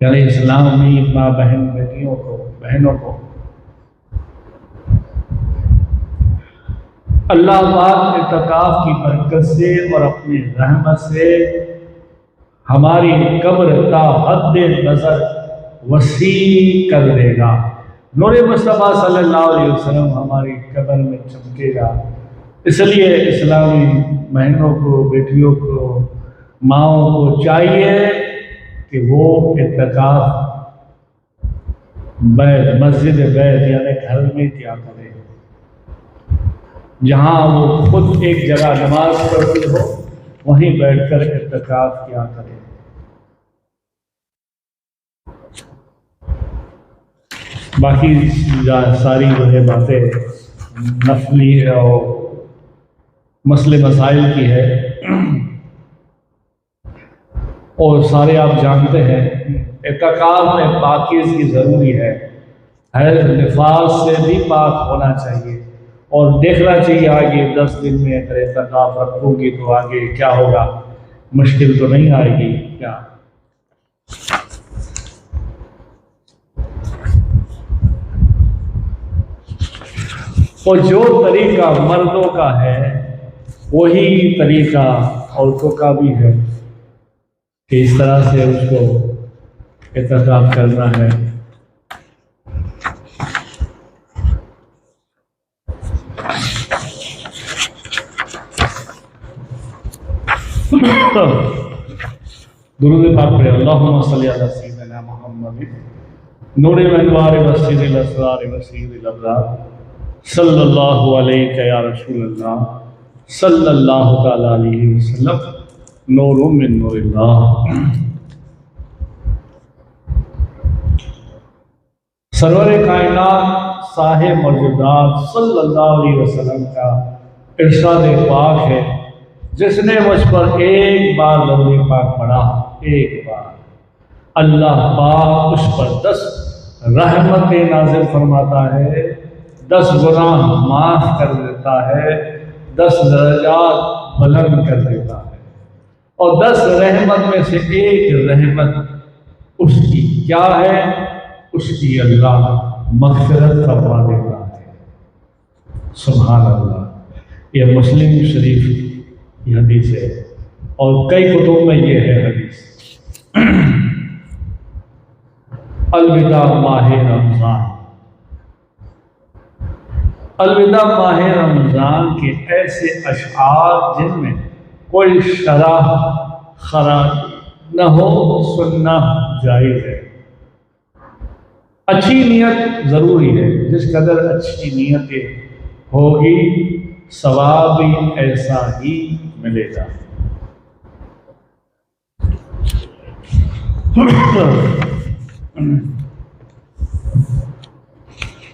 یعنی اسلامی ماں بہنوں کو اللہ پاک اعتکاف کی برکت سے اور اپنی رحمت سے ہماری قبر تا حد نظر وسیع کر دے گا، نور مصطفیٰ صلی اللہ علیہ وسلم ہماری قبر میں چمکے گا۔ اس لیے اسلامی بہنوں کو، بیٹیوں کو ماؤں کو چاہیے کہ وہ اعتکاف بیت مسجد بیت یعنی گھر میں کیا کرے، جہاں وہ خود ایک جگہ نماز پڑھتی ہو وہیں بیٹھ کر اعتکاف کیا کرے۔ باقی ساری جو ہے باتیں نفلی اور مسئلے مسائل کی ہے، اور سارے آپ جانتے ہیں اعتکاف میں پاکیزگی ضروری ہے، حیض نفاس سے بھی پاک ہونا چاہیے، اور دیکھنا چاہیے آگے 10 دن میں اگر اعتکاف رکھوں گی تو آگے کیا ہوگا، مشکل تو نہیں آئے گی کیا۔ اور جو طریقہ مردوں کا ہے وہی طریقہ عورتوں کا بھی ہے کہ اس طرح سے اس کو اعتکاف کرنا ہے۔ درود پاک پڑھیں، اللہم صلی علی سیدنا محمد نور انوار مسجد الاسرار مسجد الابرار صلی اللہ علیہ یا رسول اللہ صلی اللہ تعالی علیہ وسلم نور من نور اللہ۔ سرور کائنات صاحب موجودات صلی اللہ علیہ وسلم کا ارشاد پاک ہے، جس نے مجھ پر ایک بار درود پاک پڑھا، ایک بار، اللہ پاک اس پر 10 رحمتیں نازل فرماتا ہے، 10 گناہ معاف کر دیتا ہے، 10 درجات بلند کر دیتا ہے، اور 10 رحمت میں سے ایک رحمت اس کی کیا ہے، اس کی اللہ مغفرت فرما دیتا ہے۔ سبحان اللہ، یہ مسلم شریف کی حدیث ہے، اور کئی کتب میں یہ ہے حدیث۔ الوداع ماہ رمضان، الوداع ماہ رمضان کے ایسے اشعار جن میں کوئی شرح خراج نہ ہو، سننا جائز ہے۔ اچھی نیت ضروری ہے، جس قدر اچھی نیت ہوگی ثواب بھی ایسا ہی ملے گا۔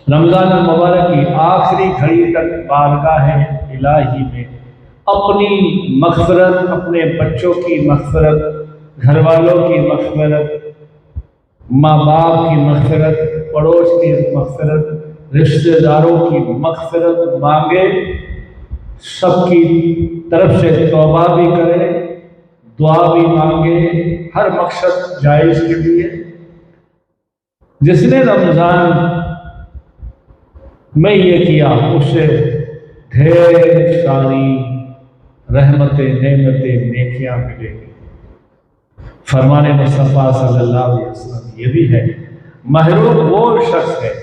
رمضان المبارک کی آخری گھڑی تک بارگاہ الہی میں اپنی مغفرت، اپنے بچوں کی مغفرت، گھر والوں کی مغفرت، ماں باپ کی مغفرت، پڑوس کی مغفرت، رشتہ داروں کی مغفرت مانگے، سب کی طرف سے توبہ بھی کرے، دعا بھی مانگے، ہر مقصد جائز کے لیے۔ جس نے رمضان میں یہ کیا اس سے ڈھیر ساری رحمتیں، نعمتیں، نیکیاں ملے گی۔ فرمان مصطفیٰ صلی اللہ علیہ وسلم یہ بھی ہے، محروم وہ شخص ہے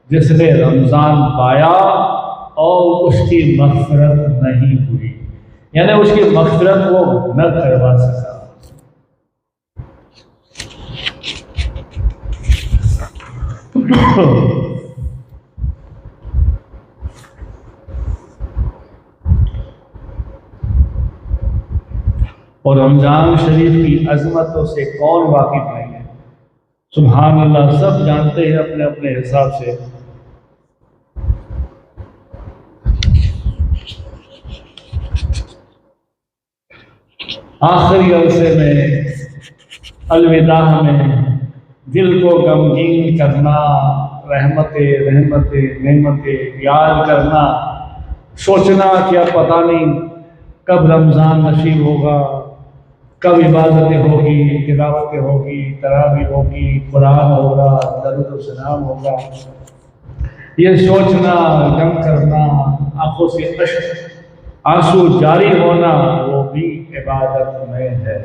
جس نے رمضان پایا اور اس کی مغفرت نہیں ہوئی، یعنی اس کی مغفرت وہ نہ کروا سکا۔ اور رمضان شریف کی عظمتوں سے کون واقف نہیں ہے؟ سبحان اللہ، سب جانتے ہیں اپنے اپنے حساب سے۔ آخری عرصے میں، الوداع میں دل کو غمگین کرنا، رحمتیں نعمتیں یاد کرنا، سوچنا کہ اب پتہ نہیں کب رمضان نصیب ہوگا، کب عبادتیں ہوگی، تلاوتیں ہوگی، تراویح ہوگی، قرآن ہوگا، درود و سلام ہوگا، یہ سوچنا، غم کرنا، آنکھوں سے آنسو جاری ہونا، وہ بھی عبادت میں ہے۔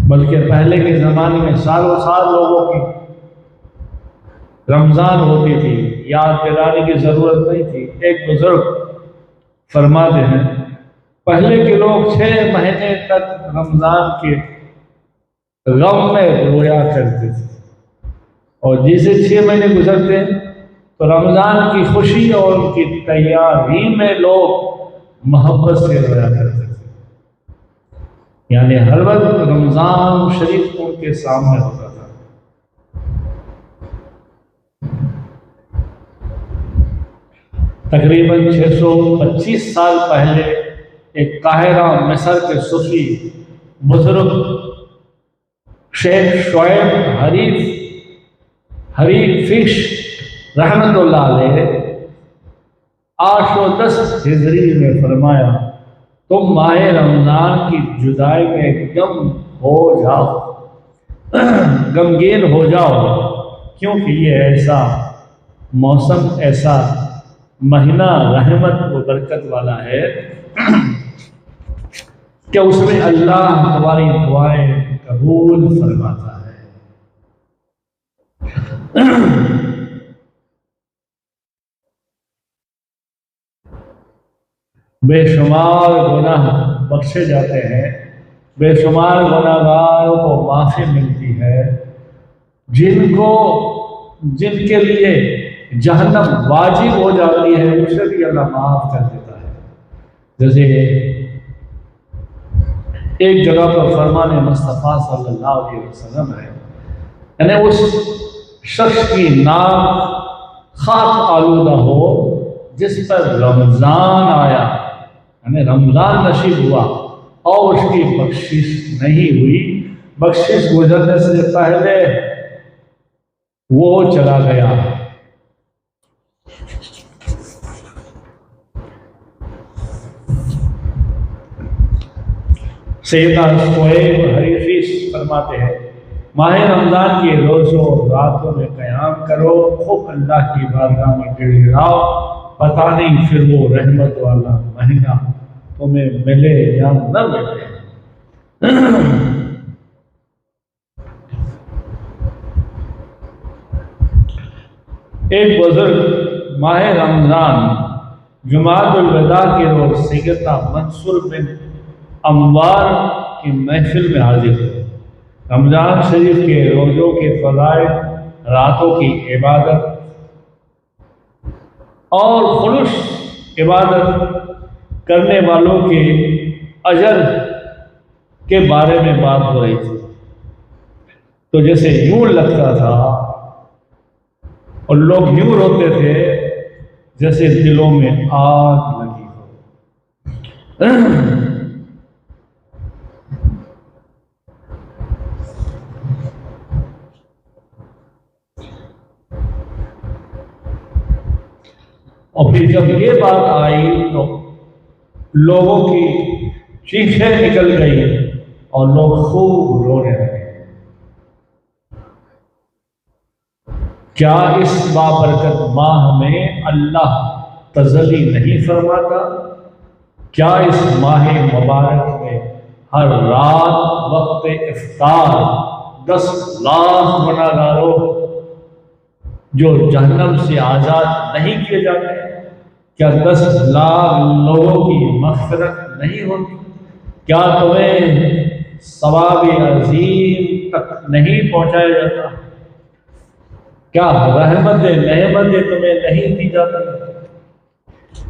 بلکہ پہلے کے زمانے میں سالوں سال لوگوں کی رمضان ہوتی تھی، یاد دلانے کی ضرورت نہیں تھی۔ ایک بزرگ فرماتے ہیں پہلے کے لوگ 6 مہینے تک رمضان کے غم میں رویا کرتے تھے، اور جیسے 6 مہینے گزرتے ہیں تو رمضان کی خوشی اور ان کی تیاری میں لوگ محبت سے رویا کرتے تھے، یعنی ہر وقت رمضان شریف ان کے سامنے ہوتا تھا۔ تقریباً 625 سال پہلے ایک قاہرہ مصر کے صوفی بزرگ شیخ شعیب حریف فش رحمت اللہ علیہ 810 ہجری میں فرمایا تم ماہ رمضان کی جدائی میں غمگین ہو جاؤ، کیونکہ یہ ایسا موسم، ایسا مہینہ رحمت و برکت والا ہے کہ اس میں اللہ تمہاری دعائیں قبول فرماتا ہے۔ بے شمار گناہ بخشے جاتے ہیں، بے شمار گناہگاروں کو معافی ملتی ہے، جن کے لیے جہنم واجب ہو جاتی ہے اسے بھی اللہ معاف کر دیتا ہے۔ جیسے ایک جگہ پر فرمان مصطفیٰ صلی اللہ علیہ وسلم ہے، یعنی اس شخص کی ناک خاک آلودہ ہو جس پر رمضان آیا، یعنی رمضان نصیب ہوا اور اس کی بخشش نہیں ہوئی، بخشش گزرنے سے پہلے وہ چلا گیا۔ سیدنا شعیب حریفی فرماتے ہیں ماہ رمضان کے روزوں اور راتوں میں قیام کرو، خوب اللہ کی بارگاہ میں گڑگڑاؤ، پتہ نہیں پھر وہ رحمت والا مہینہ تمہیں ملے یا نہ ملے۔ ایک بزرگ ماہ رمضان جمعۃ الوداع کے روز سیدنا منصور بن اموار کی محفل میں حاضر ہوئے۔ رمضان شریف کے روزوں کے فضائل، راتوں کی عبادت اور خلوص عبادت کرنے والوں کے اجر کے بارے میں بات ہو رہی تھی، تو جیسے یوں لگتا تھا اور لوگ یوں روتے تھے جیسے دلوں میں آگ لگی ہو۔ اور پھر جب یہ بات آئی تو لوگوں کی چیخیں نکل گئی اور لوگ خوب رونے لگے۔ کیا اس بابرکت ماہ میں اللہ تجلی نہیں فرماتا؟ کیا اس ماہ مبارک میں ہر رات وقت افطار 10 لاکھ گناہگاروں جو جہنم سے آزاد نہیں کیے جاتے، کیا 10 لاکھ لوگوں کی مغفرت نہیں ہوتی؟ کیا تمہیں ثواب عظیم تک نہیں پہنچایا جاتا؟ کیا نعمتیں تمہیں نہیں دی جاتی؟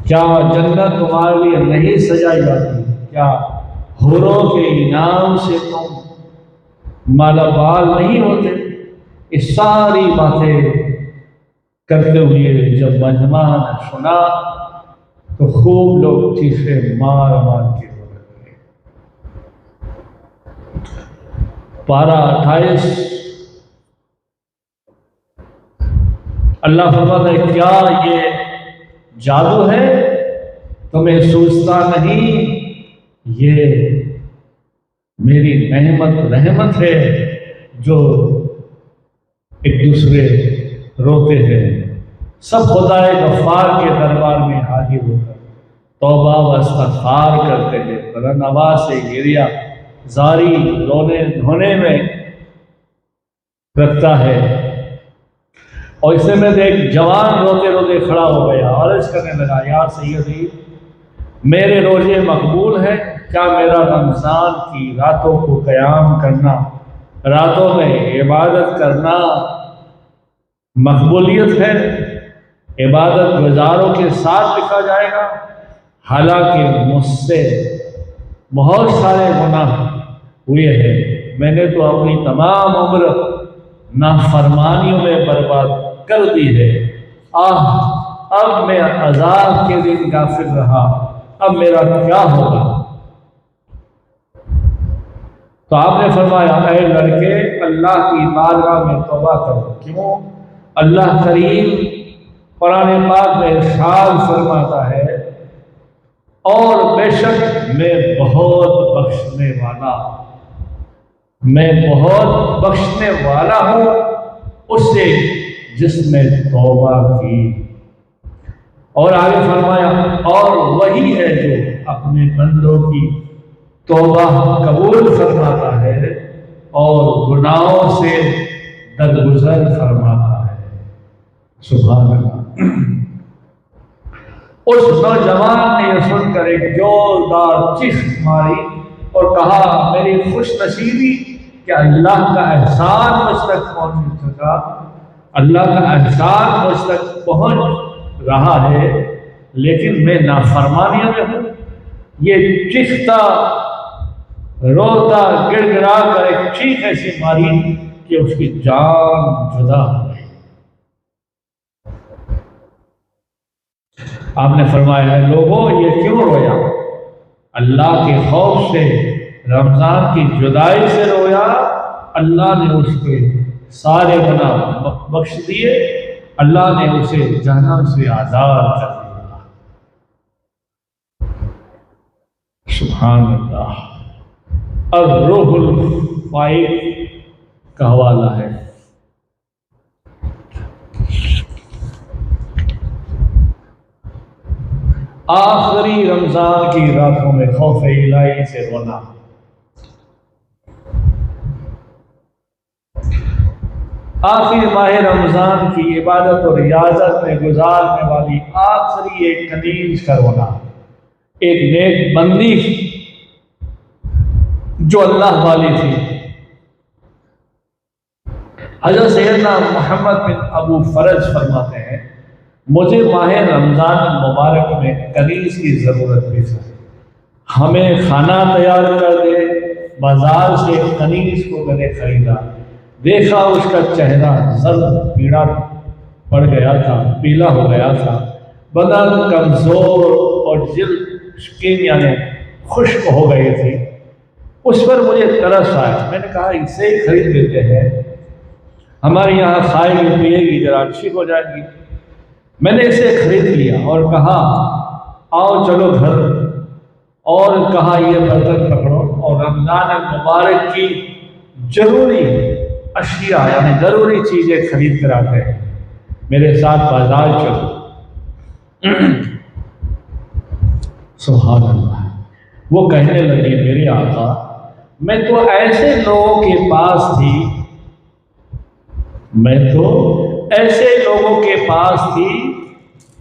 کیا جنت تمہارے لیے نہیں سجائی جاتی؟ کیا حوروں کے انعام سے تم مالا مال نہیں ہوتے؟ یہ ساری باتیں کرتے ہوئے جب مجمع نے سنا تو خوب لوگ چیخیں مار کے ہو لگے۔ پارہ 28 اللہ فرماتا ہے کیا یہ جادو ہے؟ تمہیں سوچتا نہیں یہ میری رحمت ہے جو ایک دوسرے روتے ہیں، سب خدا غفار کے دربار میں حاضر ہو کر توبہ و استغفار کرتے ہیں، بلند آواز سے گریہ زاری رونے دھونے میں رکھتا ہے۔ اور اس میں ایک جوان روتے روتے کھڑا ہو گیا، عرض کرنے لگا یا سیدی میرے روزے مقبول ہیں؟ کیا میرا رمضان کی راتوں کو قیام کرنا، راتوں میں عبادت کرنا مقبولیت ہے؟ عبادت گزاروں کے ساتھ لکھا جائے گا؟ حالانکہ مجھ سے بہت سارے گناہ ہوئے ہیں، میں نے تو اپنی تمام عمر نافرمانیوں میں برباد کر دی ہے۔ اب میں عذاب کے دن غافل رہا، اب میرا کیا ہوگا؟ تو آپ نے فرمایا، اے لڑکے، اللہ کی بارگاہ میں توبہ کرو۔ کیوں؟ اللہ کریم قرآن پاک میں ارشاد فرماتا ہے، اور بے شک میں بہت بخشنے والا، میں بہت بخشنے والا ہوں اس سے جس نے توبہ کی۔ اور آگے فرمایا، اور وہی ہے جو اپنے بندوں کی توبہ قبول فرماتا ہے اور گناہوں سے درگزر فرماتا ہے۔ سبحان اللہ۔ اس نوجوان نے یہ سن کر ایک زوردار چیخ ماری اور کہا، میری خوش نصیبی کہ اللہ کا احسان مجھ تک پہنچ سکا، اللہ کا احسان مجھ تک پہنچ رہا ہے، لیکن میں نافرمانیوں میں ہوں۔ یہ چیختا روتا گڑ گڑا کر ایک چیخ ایسی ماری کہ اس کی جان جدا ہو گئی۔ آپ نے فرمایا، ہے لوگوں یہ کیوں رویا؟ اللہ کے خوف سے، رمضان کی جدائی سے رویا؟ اللہ نے اس کے سارے گناہ بخش دیے، اللہ نے اسے جہنم سے آزاد کر دیا۔ سبحان اللہ۔ اب روح الفائق کا حوالہ ہے۔ آخری رمضان کی راتوں میں خوف الہی سے رونا۔ آخری ماہ رمضان کی عبادت اور ریاضت میں گزارنے والی آخری ایک کنیز کا رونا، ایک نیک بندی جو اللہ والی تھی۔ حضرت سیدنا محمد بن ابو فرج فرماتے ہیں، مجھے ماہ رمضان المبارک میں کنیز کی ضرورت بھی تھی۔ ہمیں کھانا تیار کر دے۔ بازار سے کنیز کو میں نے خریدا، دیکھا اس کا چہرہ زرد پیڑا پڑ گیا تھا، پیلا ہو گیا تھا، بدن کمزور اور جلد شکین یعنی خشک ہو گئی تھی۔ اس پر مجھے ترس آیا، میں نے کہا اسے ہی خرید لیتے ہیں، ہمارے یہاں کھائے گی پیے گی ذرا اچھی ہو جائے گی۔ میں نے اسے خرید لیا اور کہا آؤ چلو گھر، اور کہا یہ برتن پکڑو اور رمضان المبارک کی ضروری اشیاء یعنی ضروری چیزیں خرید کر آتے ہیں، میرے ساتھ بازار چلو۔ سبحان اللہ۔ وہ کہنے لگے، میرے آقا میں تو ایسے لوگوں کے پاس تھی، میں تو ایسے لوگوں کے پاس تھی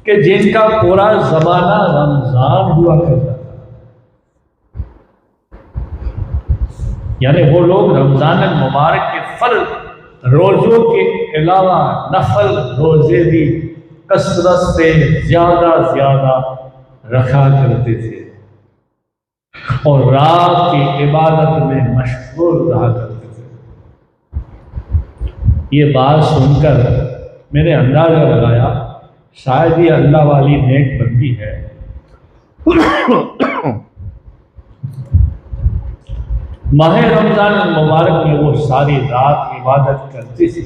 کہ جن کا پورا زمانہ رمضان ہوا کرتا تھا، یعنی وہ لوگ رمضان المبارک کے فرض روزوں کے علاوہ نفل روزے بھی کثرت سے زیادہ رکھا کرتے تھے اور رات کی عبادت میں مشغول رہا کرتے تھے۔ یہ بات سن کر میں نے اندازہ لگایا شاید یہ اللہ والی نیک بندی ہے۔ ماہ رمضان المبارک میں وہ ساری رات عبادت کرتی تھی،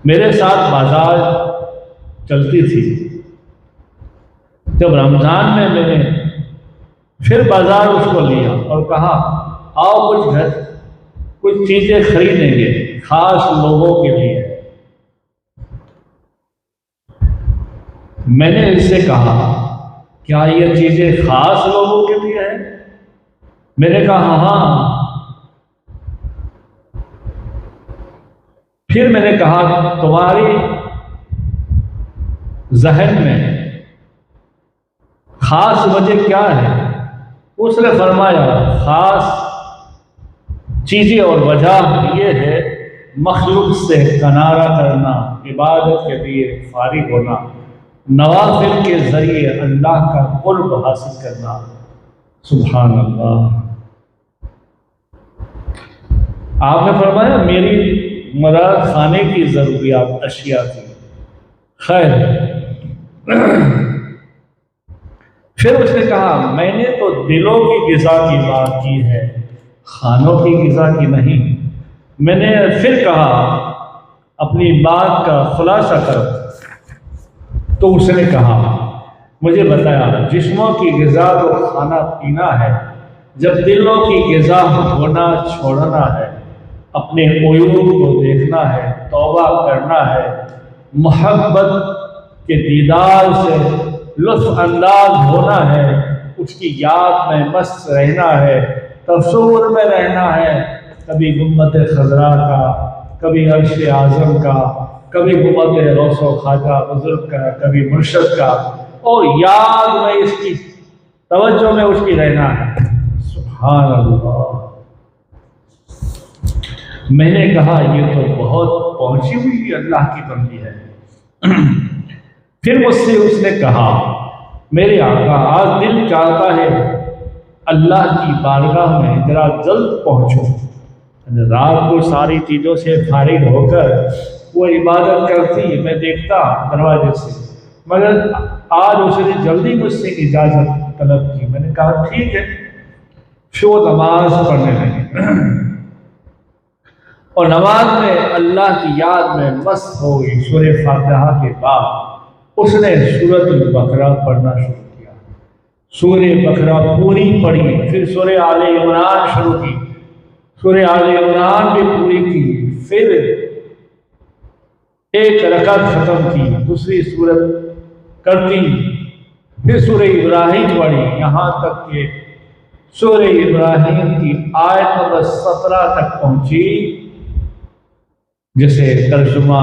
میرے ساتھ بازار چلتی تھی۔ جب رمضان میں نے پھر بازار اس کو لیا اور کہا آؤ کچھ چیزیں خریدیں گے خاص لوگوں کے لیے، میں نے اس سے کہا کیا یہ چیزیں خاص لوگوں کے لیے ہیں؟ میں نے کہا ہاں۔ پھر میں نے کہا تمہاری ذہن میں خاص وجہ کیا ہے؟ اس نے فرمایا خاص چیزیں اور وجہ یہ ہے مخلوق سے کنارہ کرنا، عبادت کے لیے فارغ ہونا، نوافل کے ذریعے اللہ کا قرب حاصل کرنا۔ سبحان اللہ۔ آپ نے فرمایا میری مراد کھانے کی ضروریات اشیاء تھی۔ خیر، پھر اس نے کہا میں نے تو دلوں کی غذا کی بات کی ہے، کھانوں کی غذا کی نہیں۔ میں نے پھر کہا اپنی بات کا خلاصہ کرو، تو اس نے کہا مجھے بتایا جسموں کی غذا تو کھانا پینا ہے، جب دلوں کی غذا ہونا چھوڑنا ہے، اپنے عیوب کو دیکھنا ہے، توبہ کرنا ہے، محبت کے دیدار سے لطف انداز ہونا ہے، اس کی یاد میں مست رہنا ہے، تصور میں رہنا ہے، کبھی گنبد خضرا کا، کبھی عرش اعظم کا، کبھی گنبد غوث و خواجہ بزرگ کا، کبھی مرشد کا، اور یاد میں اس کی توجہ میں اس کی رہنا ہے۔ سبحان اللہ۔ میں نے کہا یہ تو بہت پہنچی ہوئی اللہ کی بندی ہے۔ پھر مجھ سے اس نے کہا میرے آقا آج دل چاہتا ہے اللہ کی بارگاہ میں ذرا جلد پہنچو۔ رات کو ساری چیزوں سے فارغ ہو کر وہ عبادت کرتی میں دیکھتا دروازے سے، مگر آج اس نے جلدی مجھ سے اجازت طلب کی۔ میں نے کہا ٹھیک ہے۔ پھر وہ نماز پڑھنے لگے اور نماز میں اللہ کی یاد میں مست ہو گئی۔ سورہ فاتحہ کے بعد اس نے سورۃ البقرہ پڑھنا شروع کیا۔ سورہ بقرہ پوری پڑھی، پھر سورہ آل عمران شروع کی، سورہ آل عمران بھی پوری کی، پھر ایک رکعت ختم کی، دوسری سورت کرتی، پھر سورہ ابراہیم پڑھی، یہاں تک کہ سورہ ابراہیم کی آیت نمبر 17 تک پہنچی، جسے ترجمہ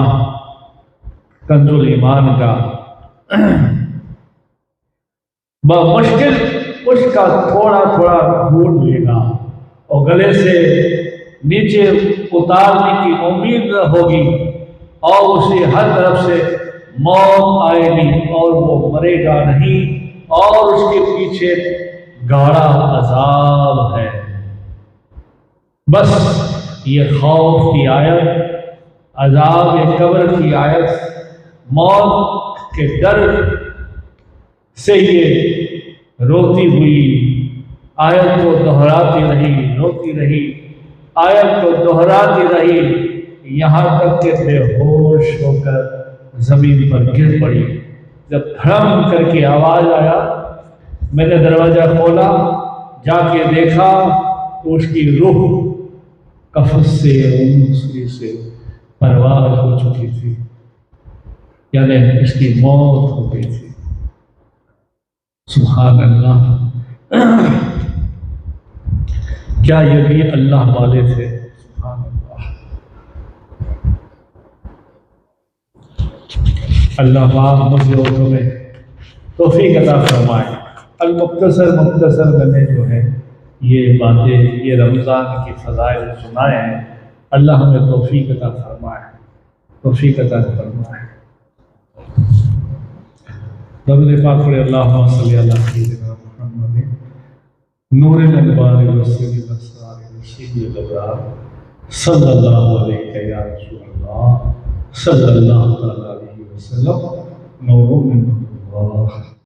کنز الایمان کا بمشکل اس کا تھوڑا تھوڑا گھونٹ لے گا اور گلے سے نیچے اتارنے کی امید ہوگی، اور اسے ہر طرف سے موت آئے گی اور وہ مرے گا نہیں، اور اس کے پیچھے گاڑا عذاب ہے۔ بس یہ خوف کی آیت، عذاب قبر کی آیت، موت کے ڈر سے یہ روتی ہوئی آیت کو دہراتی رہی، روتی رہی، آیت کو دہراتی رہی، یہاں تک کہ بے ہوش ہو کر زمین پر گر پڑی۔ جب دھڑم کر کے آواز آیا، میں نے دروازہ کھولا، جا کے دیکھا تو اس کی روح کفن سے روح سے پرواز ہو چکی تھی، یعنی اس کی موت ہو گئی تھی۔ سبحان اللہ۔ کیا یہ بھی اللہ والے تھے؟ سبحان اللہ۔ اللہ پاک مجھے اور تمہیں توفیق عطا فرمائے۔ مختصر میں نے جو ہے یہ باتیں، یہ رمضان کی فضائل سنائے ہیں۔ اللہ ہمیں توفیق عطا فرمائے، توفیق عطا فرمائے۔ درود پاک پڑھے، اللہم صلی علی سیدنا محمد نور الانوار والسر الاسرار والسید الابرار صلی اللہ علیہ یا رسول اللہ صلی اللہ علیہ وسلم، نور من اللہ۔